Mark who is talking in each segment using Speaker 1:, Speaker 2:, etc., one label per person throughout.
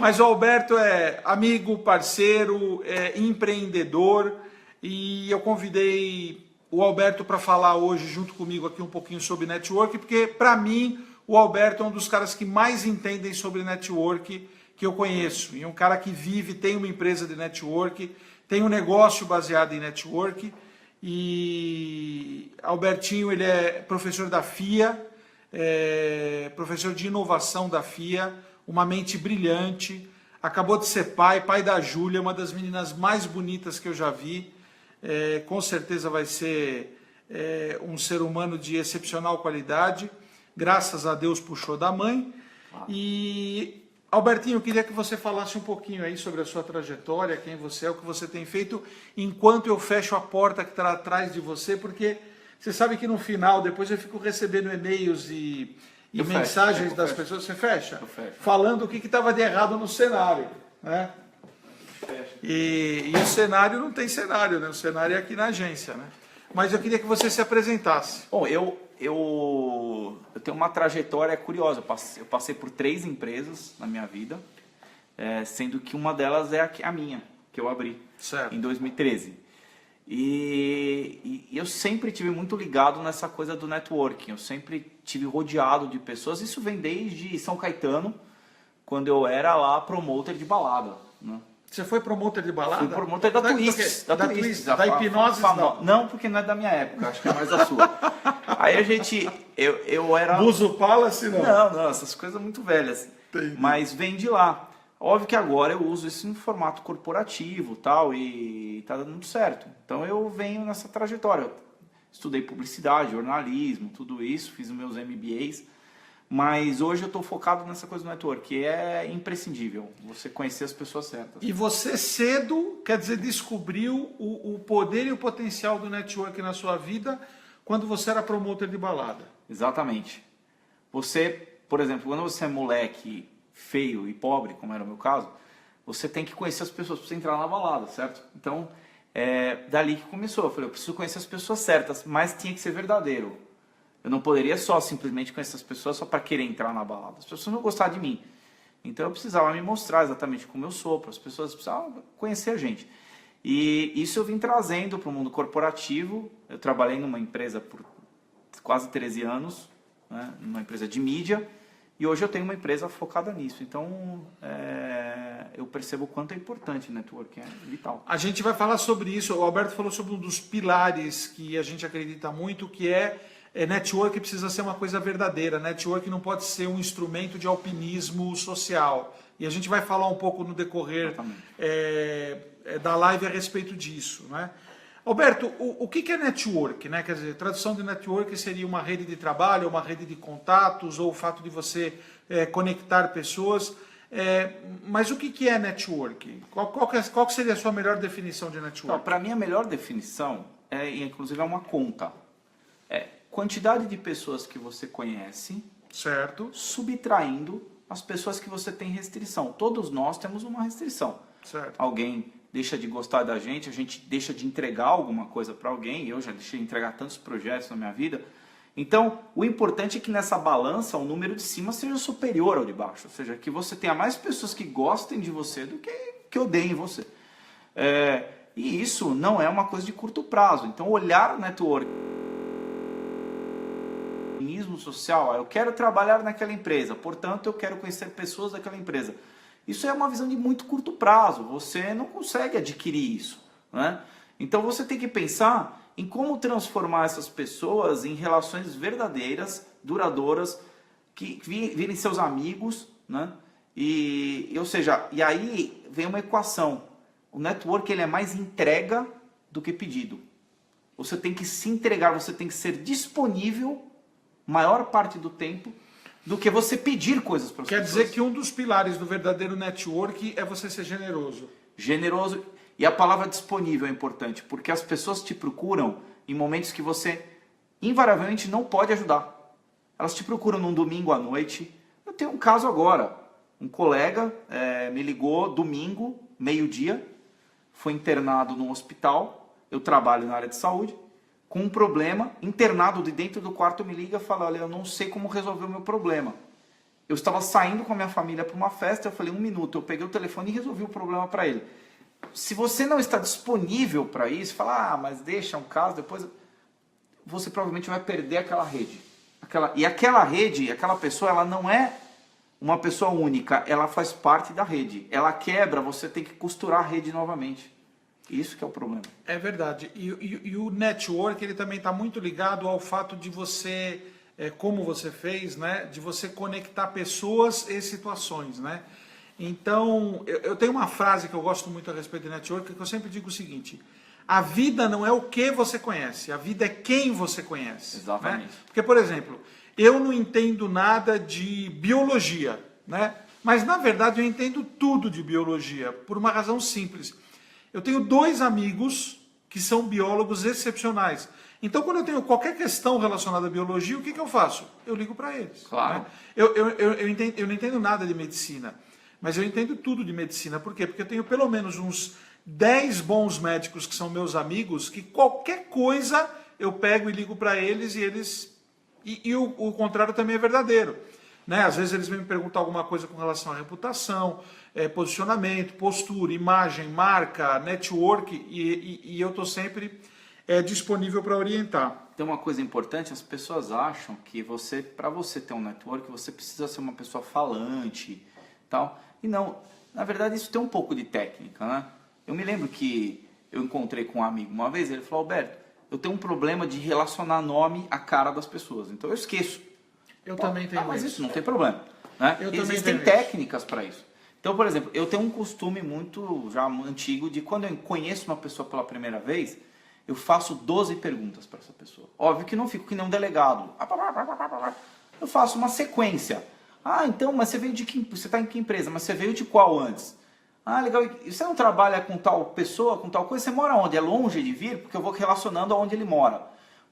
Speaker 1: Mas o Alberto é amigo, parceiro, é empreendedor e eu convidei o Alberto para falar hoje junto comigo aqui um pouquinho sobre network, porque para mim o Alberto é um dos caras que mais entendem sobre network que eu conheço. E um cara que vive, tem uma empresa de network, tem um negócio baseado em network. E Albertinho, ele é professor da FIA, professor de inovação da FIA, uma mente brilhante, acabou de ser pai da Júlia, uma das meninas mais bonitas que eu já vi, com certeza vai ser um ser humano de excepcional qualidade, graças a Deus puxou da mãe. E Albertinho, eu queria que você falasse um pouquinho aí sobre a sua trajetória, quem você é, o que você tem feito, enquanto eu fecho a porta que está atrás de você, porque você sabe que no final, depois eu fico recebendo e-mails e mensagens das pessoas. Você fecha?
Speaker 2: Eu fecho.
Speaker 1: Falando o que estava de errado no cenário, né? E o cenário não tem cenário, né? O cenário é aqui na agência, né? Mas eu queria que você se apresentasse.
Speaker 2: Bom, eu tenho uma trajetória curiosa. Eu passei por 3 empresas na minha vida, sendo que uma delas é a minha, que eu abri em 2013. E eu sempre tive muito ligado nessa coisa do networking. Eu sempre tive rodeado de pessoas. Isso vem desde São Caetano, quando eu era lá promoter de balada, né?
Speaker 1: Você foi promoter de balada?
Speaker 2: Fui promoter da Twist.
Speaker 1: Da hipnose não.
Speaker 2: Não, porque não é da minha época, acho que é mais da sua. Aí a gente, eu era...
Speaker 1: Buzo Palace, não?
Speaker 2: Não, essas coisas muito velhas.
Speaker 1: Entendi.
Speaker 2: Mas vem de lá. Óbvio que agora eu uso isso em formato corporativo tal, e tá dando muito certo. Então eu venho nessa trajetória. Eu estudei publicidade, jornalismo, tudo isso, fiz os meus MBAs. Mas hoje eu estou focado nessa coisa do network, que é imprescindível, você conhecer as pessoas certas.
Speaker 1: E você cedo, quer dizer, descobriu o poder e o potencial do network na sua vida quando você era promotor de balada.
Speaker 2: Exatamente. Você, por exemplo, quando você é moleque feio e pobre, como era o meu caso, você tem que conhecer as pessoas para você entrar na balada, certo? Então, dali que começou. Eu falei, eu preciso conhecer as pessoas certas, mas tinha que ser verdadeiro. Eu não poderia só simplesmente conhecer as pessoas só para querer entrar na balada. As pessoas não gostavam de mim. Então eu precisava me mostrar exatamente como eu sou, para as pessoas precisavam conhecer a gente. E isso eu vim trazendo para o mundo corporativo. Eu trabalhei numa empresa por quase 13 anos, né, numa empresa de mídia, e hoje eu tenho uma empresa focada nisso. Então eu percebo o quanto é importante o networking, é vital.
Speaker 1: A gente vai falar sobre isso. O Alberto falou sobre um dos pilares que a gente acredita muito, que network precisa ser uma coisa verdadeira. Network não pode ser um instrumento de alpinismo social. E a gente vai falar um pouco no decorrer da live a respeito disso, né? Alberto, o que é network, né? Quer dizer, tradução de network seria uma rede de trabalho, uma rede de contatos, ou o fato de você conectar pessoas. Mas o que é network? Qual seria a sua melhor definição de network?
Speaker 2: Para mim, a melhor definição inclusive, é uma conta. Quantidade de pessoas que você conhece,
Speaker 1: certo,
Speaker 2: subtraindo as pessoas que você tem restrição. Todos nós temos uma restrição.
Speaker 1: Certo.
Speaker 2: Alguém deixa de gostar da gente, a gente deixa de entregar alguma coisa para alguém. Eu já deixei de entregar tantos projetos na minha vida. Então, o importante é que nessa balança o número de cima seja superior ao de baixo. Ou seja, que você tenha mais pessoas que gostem de você do que odeiem você. E isso não é uma coisa de curto prazo. Então, olhar o network social, eu quero trabalhar naquela empresa, portanto eu quero conhecer pessoas daquela empresa. Isso é uma visão de muito curto prazo, você não consegue adquirir isso, né? Então você tem que pensar em como transformar essas pessoas em relações verdadeiras, duradouras, que virem seus amigos, né? Ou seja, e aí vem uma equação. O network ele é mais entrega do que pedido. Você tem que se entregar, você tem que ser disponível maior parte do tempo do que você pedir coisas para as pessoas.
Speaker 1: Quer dizer que um dos pilares do verdadeiro network é você ser generoso.
Speaker 2: Generoso. E a palavra disponível é importante, porque as pessoas te procuram em momentos que você invariavelmente não pode ajudar. Elas te procuram num domingo à noite. Eu tenho um caso agora. Um colega me ligou domingo, meio-dia, foi internado num hospital. Eu trabalho na área de saúde. Com um problema, internado de dentro do quarto me liga e fala, olha, eu não sei como resolver o meu problema. eu estava saindo com a minha família para uma festa, eu falei, 1 minuto, eu peguei o telefone e resolvi o problema para ele. Se você não está disponível para isso, fala, mas deixa um caso, depois você provavelmente vai perder aquela rede. E aquela rede, aquela pessoa, ela não é uma pessoa única, ela faz parte da rede. Ela quebra, você tem que costurar a rede novamente. Isso que é o problema.
Speaker 1: É verdade. E o network, ele também está muito ligado ao fato de você, como você fez, né, de você conectar pessoas e situações, né? Então, eu tenho uma frase que eu gosto muito a respeito de network, que eu sempre digo o seguinte: a vida não é o que você conhece, a vida é quem você conhece.
Speaker 2: Exatamente.
Speaker 1: Né? Porque, por exemplo, eu não entendo nada de biologia, né? Mas na verdade eu entendo tudo de biologia, por uma razão simples. Eu tenho 2 amigos que são biólogos excepcionais. Então, quando eu tenho qualquer questão relacionada à biologia, o que eu faço? Eu ligo para eles.
Speaker 2: Claro.
Speaker 1: Né? Eu não entendo nada de medicina, mas eu entendo tudo de medicina. Por quê? Porque eu tenho pelo menos uns 10 bons médicos que são meus amigos, que qualquer coisa eu pego e ligo para eles e eles... E o contrário também é verdadeiro. Né? Às vezes eles vêm me perguntar alguma coisa com relação à reputação, posicionamento, postura, imagem, marca, network, e eu estou sempre disponível para orientar.
Speaker 2: Tem uma coisa importante, as pessoas acham que para você ter um network, você precisa ser uma pessoa falante, tal. E não, na verdade isso tem um pouco de técnica, né? Eu me lembro que eu encontrei com um amigo uma vez, ele falou, Alberto, eu tenho um problema de relacionar nome à cara das pessoas, então eu esqueço.
Speaker 1: Eu também tenho
Speaker 2: mas
Speaker 1: isso.
Speaker 2: Isso não tem problema. Né? Existem técnicas para isso. Então, por exemplo, eu tenho um costume muito já antigo de quando eu conheço uma pessoa pela primeira vez, eu faço 12 perguntas para essa pessoa. Óbvio que não fico que nem um delegado. Eu faço uma sequência. Então, mas você veio de que? Você está em que empresa? Mas você veio de qual antes? Legal. E você não trabalha com tal pessoa, com tal coisa? Você mora onde? É longe de vir? Porque eu vou relacionando aonde ele mora.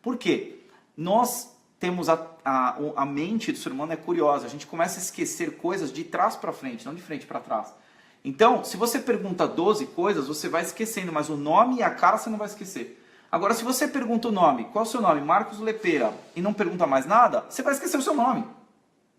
Speaker 2: Por quê? Nós temos a mente do ser humano é curiosa. A gente começa a esquecer coisas de trás para frente, não de frente para trás. Então, se você pergunta 12 coisas, você vai esquecendo, mas o nome e a cara você não vai esquecer. Agora, se você pergunta o nome, qual é o seu nome? Marcos Lepera, e não pergunta mais nada, você vai esquecer o seu nome.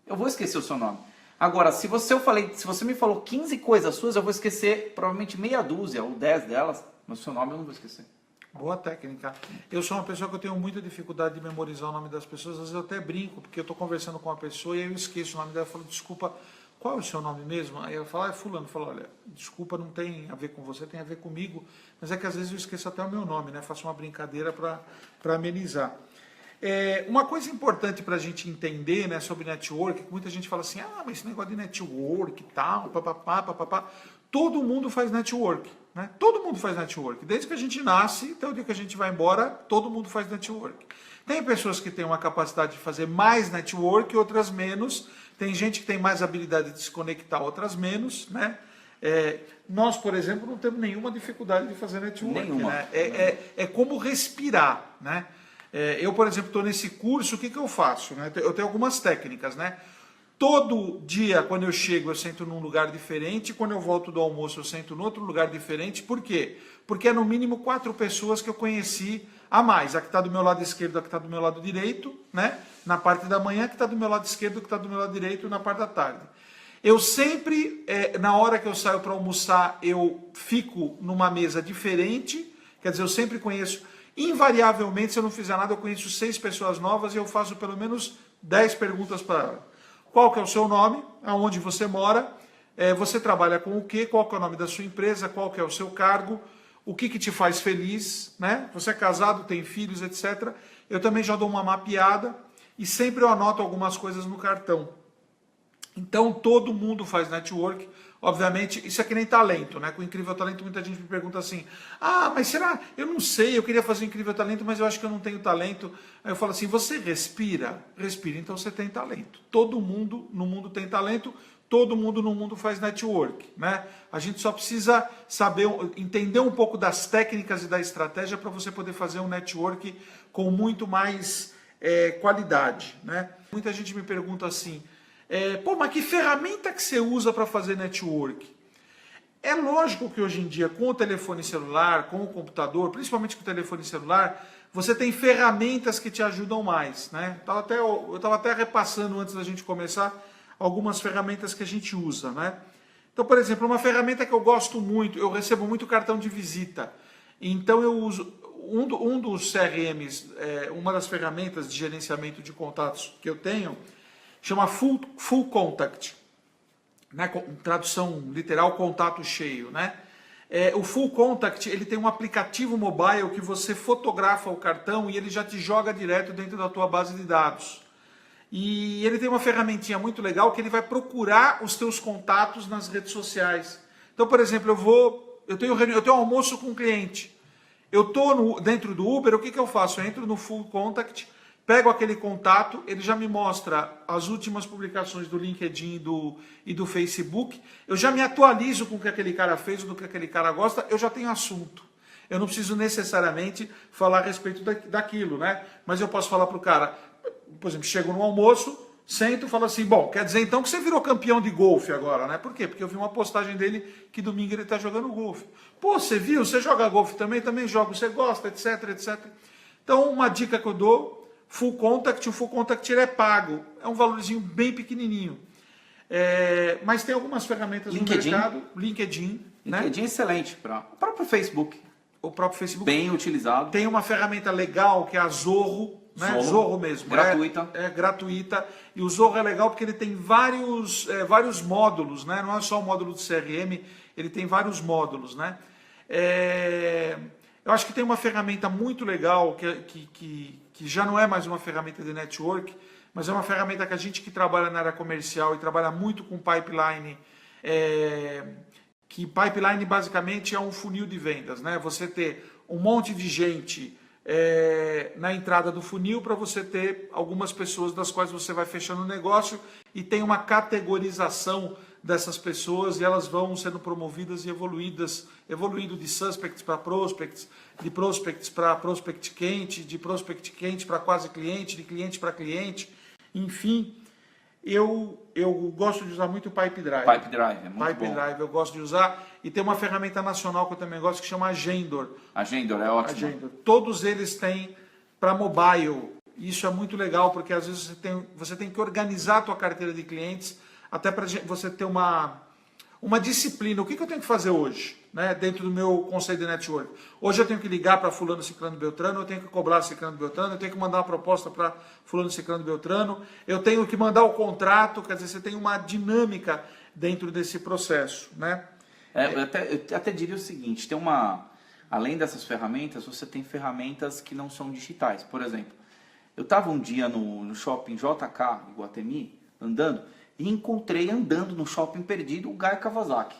Speaker 2: Eu vou esquecer o seu nome. Agora, se você me falou 15 coisas suas, eu vou esquecer provavelmente meia dúzia ou 10 delas, mas o seu nome eu não vou esquecer.
Speaker 1: Boa técnica. Eu sou uma pessoa que eu tenho muita dificuldade de memorizar o nome das pessoas, às vezes eu até brinco, porque eu estou conversando com uma pessoa e aí eu esqueço o nome dela, eu falo, desculpa, qual é o seu nome mesmo? Aí ela fala, é fulano. Eu falo, olha, desculpa, não tem a ver com você, tem a ver comigo, mas é que às vezes eu esqueço até o meu nome, né? Faço uma brincadeira para amenizar. Uma coisa importante para a gente entender, né, sobre network, que muita gente fala assim, mas esse negócio de network e tal, papapá. Todo mundo faz network, né? Todo mundo faz network. Desde que a gente nasce até o dia que a gente vai embora, todo mundo faz network. Tem pessoas que têm uma capacidade de fazer mais network, outras menos. Tem gente que tem mais habilidade de se conectar, outras menos, né? Nós, por exemplo, não temos nenhuma dificuldade de fazer network.
Speaker 2: Nenhuma.
Speaker 1: Né? É como respirar, né? Eu, por exemplo, estou nesse curso, o que eu faço? Né? Eu tenho algumas técnicas, né? Todo dia, quando eu chego, eu sento num lugar diferente. Quando eu volto do almoço, eu sento em outro lugar diferente. Por quê? Porque é no mínimo 4 pessoas que eu conheci a mais. A que está do meu lado esquerdo, a que está do meu lado direito, né? Na parte da manhã, a que está do meu lado esquerdo, a que está do meu lado direito, na parte da tarde. Eu sempre, na hora que eu saio para almoçar, eu fico numa mesa diferente. Quer dizer, eu sempre conheço, invariavelmente, se eu não fizer nada, eu conheço 6 pessoas novas e eu faço pelo menos 10 perguntas para ela. Qual que é o seu nome? Aonde você mora? Você trabalha com o quê? Qual que é o nome da sua empresa? Qual que é o seu cargo? O que te faz feliz? Né? Você é casado, tem filhos, etc. Eu também já dou uma mapeada e sempre eu anoto algumas coisas no cartão. Então, todo mundo faz network. Obviamente, isso é que nem talento, né? Com Incrível Talento, muita gente me pergunta assim, mas será? Eu não sei, eu queria fazer Incrível Talento, mas eu acho que eu não tenho talento. Aí eu falo assim, você respira? Respira, então você tem talento. Todo mundo no mundo tem talento, todo mundo no mundo faz network, né? A gente só precisa saber, entender um pouco das técnicas e da estratégia para você poder fazer um network com muito mais qualidade, né? Muita gente me pergunta assim, mas que ferramenta que você usa para fazer network? É lógico que hoje em dia, com o telefone celular, com o computador, principalmente com o telefone celular, você tem ferramentas que te ajudam mais, né? Eu estava até repassando antes da gente começar algumas ferramentas que a gente usa, né? Então, por exemplo, uma ferramenta que eu gosto muito, eu recebo muito cartão de visita. Então eu uso um dos CRMs, uma das ferramentas de gerenciamento de contatos que eu tenho, chama Full Contact, né? Tradução literal, contato cheio, né? O Full Contact, ele tem um aplicativo mobile que você fotografa o cartão e ele já te joga direto dentro da tua base de dados. E ele tem uma ferramentinha muito legal que ele vai procurar os teus contatos nas redes sociais. Então, por exemplo, eu tenho almoço com um cliente. Eu estou dentro do Uber, o que eu faço? Eu entro no Full Contact, pego aquele contato, ele já me mostra as últimas publicações do LinkedIn e do Facebook, eu já me atualizo com o que aquele cara fez, do que aquele cara gosta, eu já tenho assunto. Eu não preciso necessariamente falar a respeito daquilo, né? Mas eu posso falar para o cara, por exemplo, chego no almoço, sento e falo assim, bom, quer dizer então que você virou campeão de golfe agora, né? Por quê? Porque eu vi uma postagem dele que domingo ele está jogando golfe. Pô, você viu? Você joga golfe também? Também jogo, você gosta, etc, etc. Então, uma dica que eu dou, Full Contact, o Full Contact ele é pago, é um valorzinho bem pequenininho. Mas tem algumas ferramentas
Speaker 2: LinkedIn.
Speaker 1: no mercado, LinkedIn, né?
Speaker 2: LinkedIn é excelente para o próprio Facebook.
Speaker 1: O próprio Facebook.
Speaker 2: Bem utilizado.
Speaker 1: Tem uma ferramenta legal que é a Zorro, né? Zorro mesmo.
Speaker 2: Gratuita.
Speaker 1: É gratuita. E o Zorro é legal porque ele tem vários módulos, né? Não é só o módulo do CRM, ele tem vários módulos, né? Eu acho que tem uma ferramenta muito legal que já não é mais uma ferramenta de network, mas é uma ferramenta que a gente que trabalha na área comercial e trabalha muito com pipeline, que pipeline basicamente é um funil de vendas, né? Você ter um monte de gente na entrada do funil para você ter algumas pessoas das quais você vai fechando o negócio e tem uma categorização dessas pessoas e elas vão sendo promovidas e evoluindo de suspects para prospects, de prospects para prospect quente, de prospect quente para quase cliente, de cliente para cliente, enfim. Eu gosto de usar muito o Pipedrive.
Speaker 2: Pipedrive, é muito bom.
Speaker 1: Pipedrive eu gosto de usar. E tem uma ferramenta nacional que eu também gosto que chama Agendor.
Speaker 2: Agendor é ótimo.
Speaker 1: Agendor. Todos eles têm para mobile. Isso é muito legal porque às vezes você tem que organizar a tua carteira de clientes até para você ter uma disciplina. O que eu tenho que fazer hoje, né, dentro do meu conceito de network? Hoje eu tenho que ligar para fulano, ciclano, beltrano, eu tenho que cobrar ciclano, beltrano, eu tenho que mandar uma proposta para fulano, ciclano, beltrano, eu tenho que mandar o contrato, quer dizer, você tem uma dinâmica dentro desse processo, né?
Speaker 2: Eu até diria o seguinte, além dessas ferramentas, você tem ferramentas que não são digitais. Por exemplo, eu estava um dia no shopping JK, Iguatemi, andando, e encontrei andando no shopping perdido o Guy Kawasaki,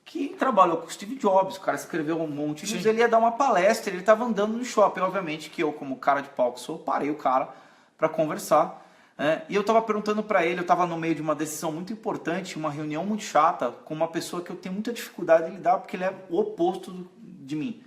Speaker 2: que trabalhou com o Steve Jobs, o cara escreveu um monte de livros, ele ia dar uma palestra, ele estava andando no shopping, obviamente que eu, como cara de pau que sou, parei o cara para conversar, e eu estava perguntando para ele, eu estava no meio de uma decisão muito importante, uma reunião muito chata, com uma pessoa que eu tenho muita dificuldade de lidar, porque ele é o oposto de mim.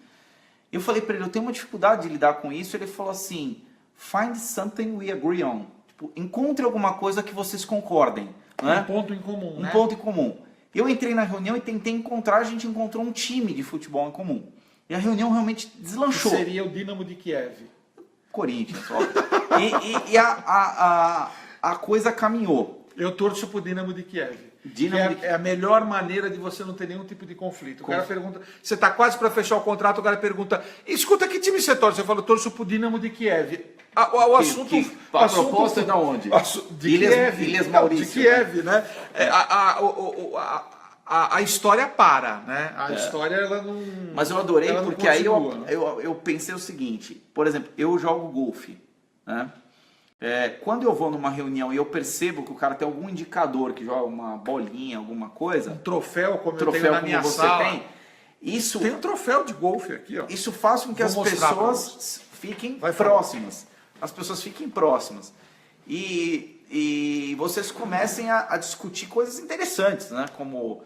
Speaker 2: Eu falei para ele, eu tenho uma dificuldade de lidar com isso, ele falou assim, find something we agree on, tipo, encontre alguma coisa que vocês concordem.
Speaker 1: Um ponto em comum, né?
Speaker 2: Um ponto em comum. Eu entrei na reunião e tentei encontrar, a gente encontrou um time de futebol em comum. E a reunião realmente deslanchou.
Speaker 1: Que seria o Dinamo de Kiev.
Speaker 2: Corinthians, óbvio. E a coisa caminhou.
Speaker 1: Eu torço pro Dinamo de Kiev. É a melhor maneira de você não ter nenhum tipo de conflito. O cara pergunta, você está quase para fechar o contrato, o cara pergunta, escuta, que time você torce? Eu falo, torço pro Dinamo de Kiev.
Speaker 2: A proposta é da onde?
Speaker 1: De Kiev.
Speaker 2: Ilhas Maurício.
Speaker 1: De Kiev, né? A história para, né? A história, ela não...
Speaker 2: Mas eu adorei, porque aí
Speaker 1: continua,
Speaker 2: eu pensei o seguinte, por exemplo, eu jogo golfe, né? Quando eu vou numa reunião e eu percebo que o cara tem algum indicador, que joga uma bolinha, alguma coisa...
Speaker 1: Um troféu, como eu tenho na minha sala.
Speaker 2: Isso,
Speaker 1: tem um troféu de golfe aqui, ó.
Speaker 2: Isso faz com que as pessoas fiquem próximas. As pessoas fiquem próximas. E vocês comecem a discutir coisas interessantes, né? Como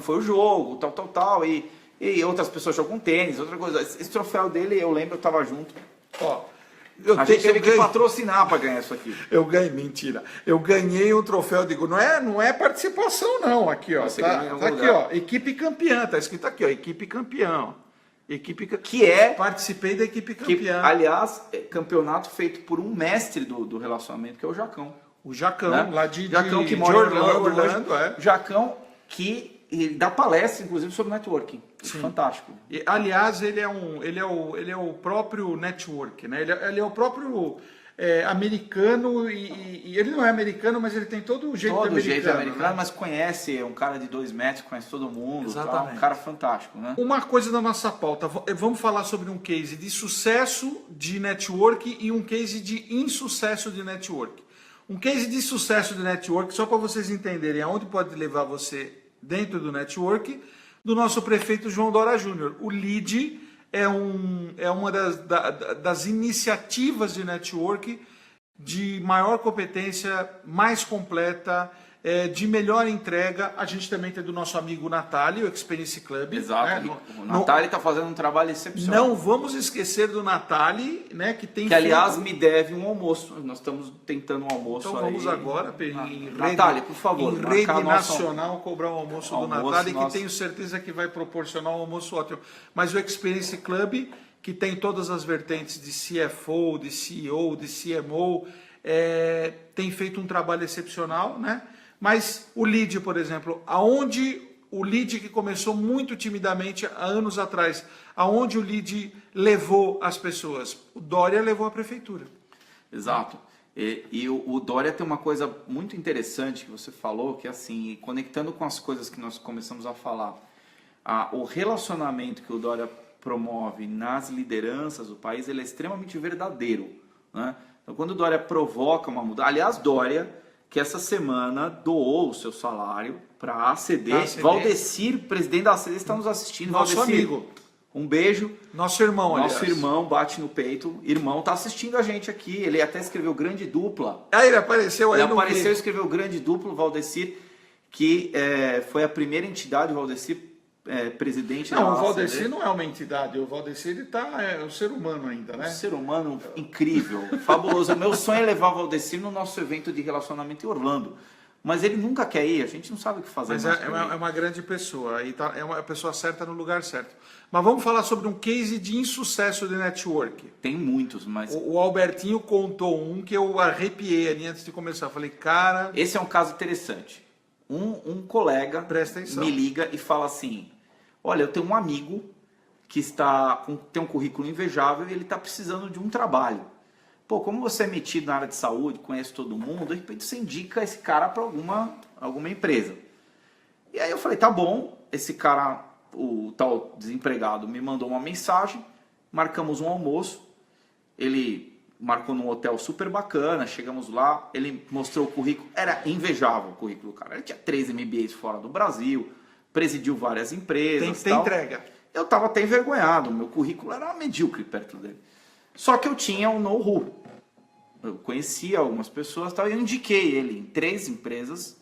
Speaker 2: foi o jogo, tal. E outras pessoas jogam tênis, outra coisa. Esse troféu dele, eu lembro, eu estava junto.
Speaker 1: Ó.
Speaker 2: A gente teve que patrocinar para ganhar isso aqui.
Speaker 1: Mentira. Eu ganhei um troféu de... Não é participação, não. Aqui, ó. Tá aqui, ó. Equipe campeã. Tá escrito aqui, ó. Equipe campeã. Participei da equipe campeã.
Speaker 2: Aliás, campeonato feito por um mestre do relacionamento, que é o Jacão.
Speaker 1: O Jacão,
Speaker 2: né?
Speaker 1: lá de
Speaker 2: Jacão que
Speaker 1: de
Speaker 2: mora em
Speaker 1: Orlando,
Speaker 2: hoje. Jacão que ele dá palestra, inclusive, sobre networking.
Speaker 1: Sim.
Speaker 2: Fantástico.
Speaker 1: E, aliás, ele é o próprio network, né? Ele é o próprio americano e ele não é americano, mas ele tem todo o jeito americano.
Speaker 2: Jeito americano,
Speaker 1: né?
Speaker 2: mas conhece, é um cara de 2 metros, conhece todo mundo.
Speaker 1: Exatamente.
Speaker 2: Tá? Um cara fantástico, né?
Speaker 1: Uma coisa da nossa pauta, vamos falar sobre um case de sucesso de network e um case de insucesso de network. Um case de sucesso de network, só para vocês entenderem aonde pode levar você dentro do network, do nosso prefeito João Dória Júnior. O LEAD é uma das iniciativas de network de maior competência, mais completa, de melhor entrega. A gente também tem do nosso amigo Natali, o Experience Club.
Speaker 2: Exato.
Speaker 1: Né?
Speaker 2: O Natali está fazendo um trabalho excepcional.
Speaker 1: Não vamos esquecer do Natali, né, que tem
Speaker 2: aliás, me deve um almoço. Nós estamos tentando um almoço.
Speaker 1: Então vamos
Speaker 2: aí.
Speaker 1: agora, em
Speaker 2: Natali, por favor,
Speaker 1: em rede nacional, cobrar o almoço do Natali, que tenho certeza que vai proporcionar um almoço ótimo. Mas o Experience Club, que tem todas as vertentes de CFO, de CEO, de CMO, tem feito um trabalho excepcional, né? Mas o LEAD, por exemplo, aonde o LEAD que começou muito timidamente há anos atrás, aonde o LEAD levou as pessoas? O Dória levou a prefeitura.
Speaker 2: Exato. E o Dória tem uma coisa muito interessante que você falou, que assim, conectando com as coisas que nós começamos a falar, o relacionamento que o Dória promove nas lideranças do país, ele é extremamente verdadeiro, né? Então, quando o Dória provoca uma mudança, aliás, Dória, que essa semana doou o seu salário para a ACD. Valdecir, presidente da ACD, está nos assistindo.
Speaker 1: Nosso
Speaker 2: Valdecir,
Speaker 1: amigo.
Speaker 2: Um beijo.
Speaker 1: Nosso irmão, aliás.
Speaker 2: Nosso irmão bate no peito. Irmão está assistindo a gente aqui. Ele até escreveu Grande Dupla.
Speaker 1: Ele apareceu aí.
Speaker 2: Ele apareceu e escreveu Grande Dupla, Valdecir, que foi a primeira entidade, o Valdecir, presidente da ACD.
Speaker 1: Não, o Valdecir não é uma entidade. O Valdecir é um ser humano ainda, né?
Speaker 2: Um ser humano incrível, fabuloso. Meu sonho é levar o Valdecir no nosso evento de relacionamento em Orlando. Mas ele nunca quer ir, a gente não sabe o que fazer.
Speaker 1: Mas é uma grande pessoa, é uma pessoa certa no lugar certo. Mas vamos falar sobre um case de insucesso de network.
Speaker 2: Tem muitos, mas...
Speaker 1: O Albertinho contou um que eu arrepiei ali antes de começar. Eu falei, cara...
Speaker 2: Esse é um caso interessante. Um colega me liga e fala assim, olha, eu tenho um amigo que tem um currículo invejável e ele está precisando de um trabalho. Pô, como você é metido na área de saúde, conhece todo mundo, de repente você indica esse cara para alguma empresa. E aí eu falei, tá bom, esse cara, o tal desempregado, me mandou uma mensagem, marcamos um almoço, ele marcou num hotel super bacana, chegamos lá, ele mostrou o currículo, era invejável o currículo do cara, ele tinha 13 MBAs fora do Brasil, presidiu várias empresas.
Speaker 1: Tem entrega.
Speaker 2: Eu estava até envergonhado, meu currículo era medíocre perto dele. Só que eu tinha um know-how. Eu conhecia algumas pessoas e eu indiquei ele em 3 empresas,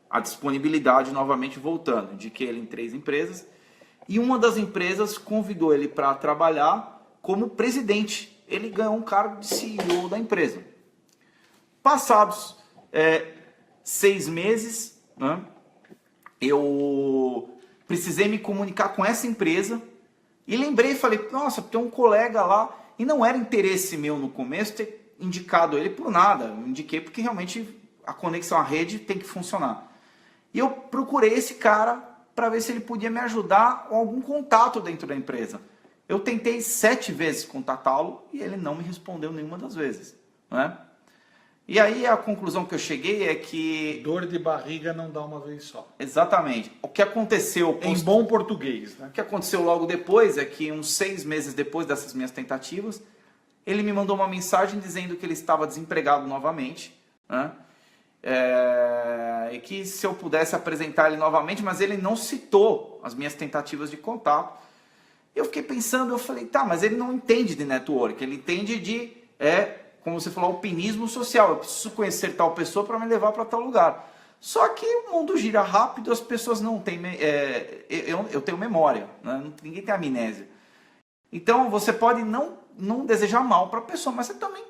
Speaker 2: a disponibilidade novamente voltando. Indiquei ele em 3 empresas e uma das empresas convidou ele para trabalhar como presidente. Ele ganhou um cargo de CEO da empresa. Passados 6 meses, né, eu precisei me comunicar com essa empresa e lembrei, falei, nossa, tem um colega lá. E não era interesse meu no começo ter indicado ele por nada. Eu indiquei porque realmente a conexão à rede tem que funcionar. E eu procurei esse cara para ver se ele podia me ajudar com algum contato dentro da empresa. Eu tentei 7 vezes contatá-lo e ele não me respondeu nenhuma das vezes, né? E aí a conclusão que eu cheguei é que...
Speaker 1: Dor de barriga não dá uma vez só.
Speaker 2: Exatamente. O que aconteceu...
Speaker 1: Em bom português, né?
Speaker 2: O que aconteceu logo depois é que uns 6 meses depois dessas minhas tentativas, ele me mandou uma mensagem dizendo que ele estava desempregado novamente, né? E que se eu pudesse apresentar ele novamente, mas ele não citou as minhas tentativas de contato. Eu fiquei pensando, eu falei, tá, mas ele não entende de network, ele entende de... como você falou, alpinismo social. Eu preciso conhecer tal pessoa para me levar para tal lugar. Só que o mundo gira rápido, as pessoas não têm... eu tenho memória, né? Ninguém tem amnésia. Então, você pode não desejar mal para a pessoa, mas você também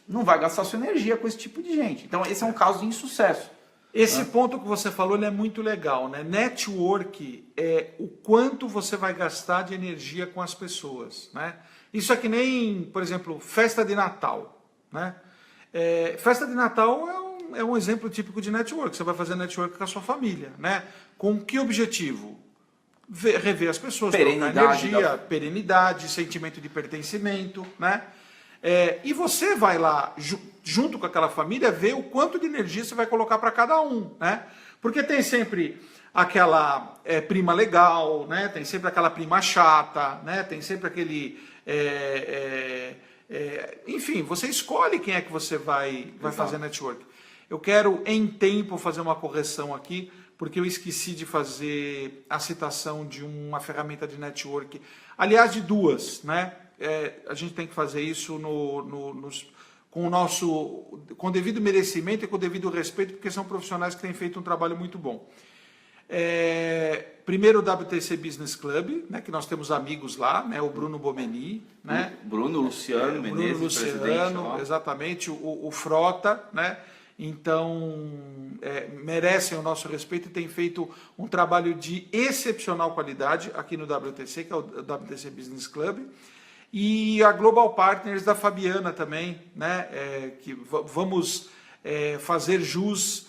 Speaker 2: não vai gastar sua energia com esse tipo de gente. Então, esse é um caso de insucesso.
Speaker 1: Esse ponto que você falou ele é muito legal, né? Network é o quanto você vai gastar de energia com as pessoas, né? Isso é que nem, por exemplo, festa de Natal, né? Festa de Natal é um exemplo típico de network. Você vai fazer network com a sua família, né? Com que objetivo? Rever as pessoas, trocar energia, perenidade, sentimento de pertencimento, né? E você vai lá, junto com aquela família, ver o quanto de energia você vai colocar para cada um, né? Porque tem sempre aquela prima legal, né? Tem sempre aquela prima chata, né? Tem sempre aquele... enfim, você escolhe quem é que você vai fazer network. Eu quero, em tempo, fazer uma correção aqui, porque eu esqueci de fazer a citação de uma ferramenta de network. Aliás, de duas, né? A gente tem que fazer isso com o devido merecimento e com o devido respeito, porque são profissionais que têm feito um trabalho muito bom. Primeiro o WTC Business Club, né, que nós temos amigos lá, né, o Bruno Bomeni, né,
Speaker 2: Bruno Luciano Menezes,
Speaker 1: Bruno Luciano, exatamente, o Frota, né, então merecem o nosso respeito e têm feito um trabalho de excepcional qualidade aqui no WTC, que é o WTC Business Club, e a Global Partners da Fabiana também, né, que vamos fazer jus,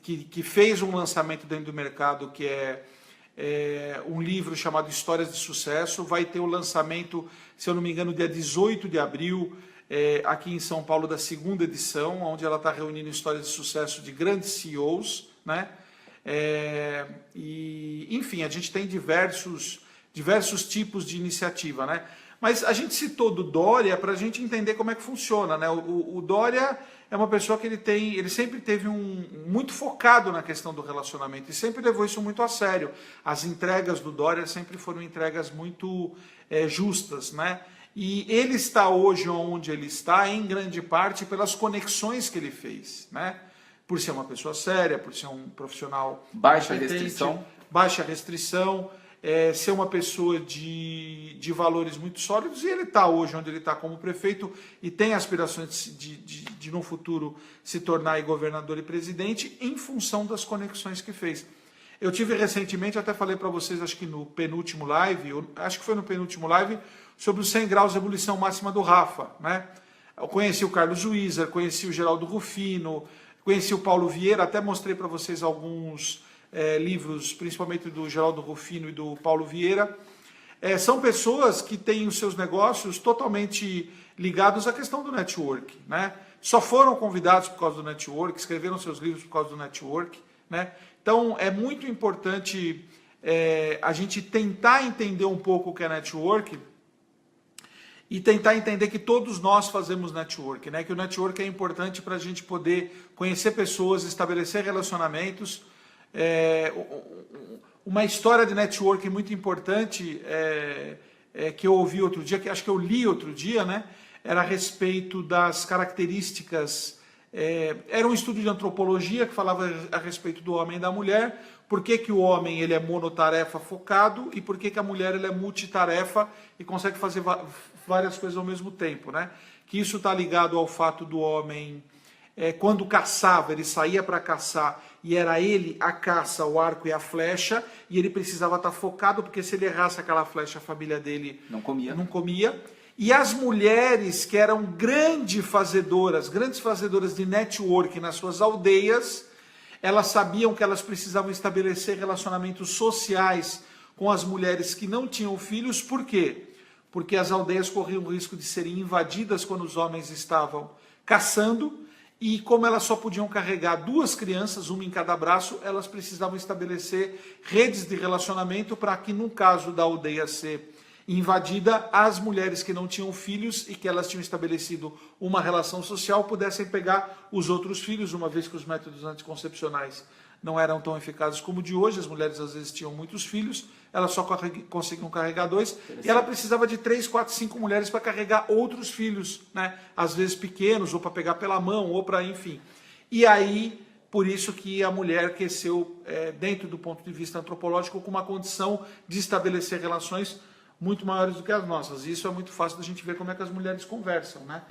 Speaker 1: que fez um lançamento dentro do mercado, que é um livro chamado Histórias de Sucesso. Vai ter o lançamento, se eu não me engano, dia 18 de abril, aqui em São Paulo, da segunda edição, onde ela está reunindo histórias de sucesso de grandes CEOs, né? Enfim, a gente tem diversos tipos de iniciativa, né? Mas a gente citou do Dória para a gente entender como é que funciona, né? O Dória é uma pessoa que ele sempre teve muito focado na questão do relacionamento e sempre levou isso muito a sério. As entregas do Dória sempre foram entregas muito justas, né? E ele está hoje onde ele está, em grande parte, pelas conexões que ele fez, né? Por ser uma pessoa séria, por ser um profissional
Speaker 2: baixa restrição,
Speaker 1: ser uma pessoa de valores muito sólidos, e ele está hoje onde ele está como prefeito e tem aspirações de no futuro se tornar governador e presidente em função das conexões que fez. Eu tive recentemente, até falei para vocês, acho que no penúltimo live, sobre os 100 graus de ebulição máxima do Rafa, né? Eu conheci o Carlos Wieser, conheci o Geraldo Rufino, conheci o Paulo Vieira, até mostrei para vocês alguns livros, principalmente do Geraldo Rufino e do Paulo Vieira. São pessoas que têm os seus negócios totalmente ligados à questão do network, né? Só foram convidados por causa do network, escreveram seus livros por causa do network, né? Então é muito importante a gente tentar entender um pouco o que é network e tentar entender que todos nós fazemos network, né? Que o network é importante para a gente poder conhecer pessoas, estabelecer relacionamentos. Uma história de network muito importante que eu ouvi outro dia, que acho que eu li outro dia, né? Era a respeito das características. Era um estudo de antropologia que falava a respeito do homem e da mulher. Por que o homem ele é monotarefa focado e por que a mulher ele é multitarefa e consegue fazer várias coisas ao mesmo tempo, né? Que isso está ligado ao fato do homem, quando caçava, ele saía para caçar e era ele a caça, o arco e a flecha, e ele precisava estar focado, porque se ele errasse aquela flecha, a família dele não comia. E as mulheres, que eram grandes fazedoras de network nas suas aldeias, elas sabiam que elas precisavam estabelecer relacionamentos sociais com as mulheres que não tinham filhos. Por quê? Porque as aldeias corriam o risco de serem invadidas quando os homens estavam caçando, e como elas só podiam carregar 2 crianças, uma em cada braço, elas precisavam estabelecer redes de relacionamento para que, no caso da aldeia ser invadida, as mulheres que não tinham filhos e que elas tinham estabelecido uma relação social pudessem pegar os outros filhos, uma vez que os métodos anticoncepcionais não eram tão eficazes como o de hoje. As mulheres às vezes tinham muitos filhos, elas só conseguiam carregar 2, e ela precisava de 3, 4, 5 mulheres para carregar outros filhos, né? Às vezes pequenos, ou para pegar pela mão, ou para, enfim. E aí, por isso que a mulher cresceu, dentro do ponto de vista antropológico, com uma condição de estabelecer relações muito maiores do que as nossas. E isso é muito fácil da gente ver como é que as mulheres conversam, né?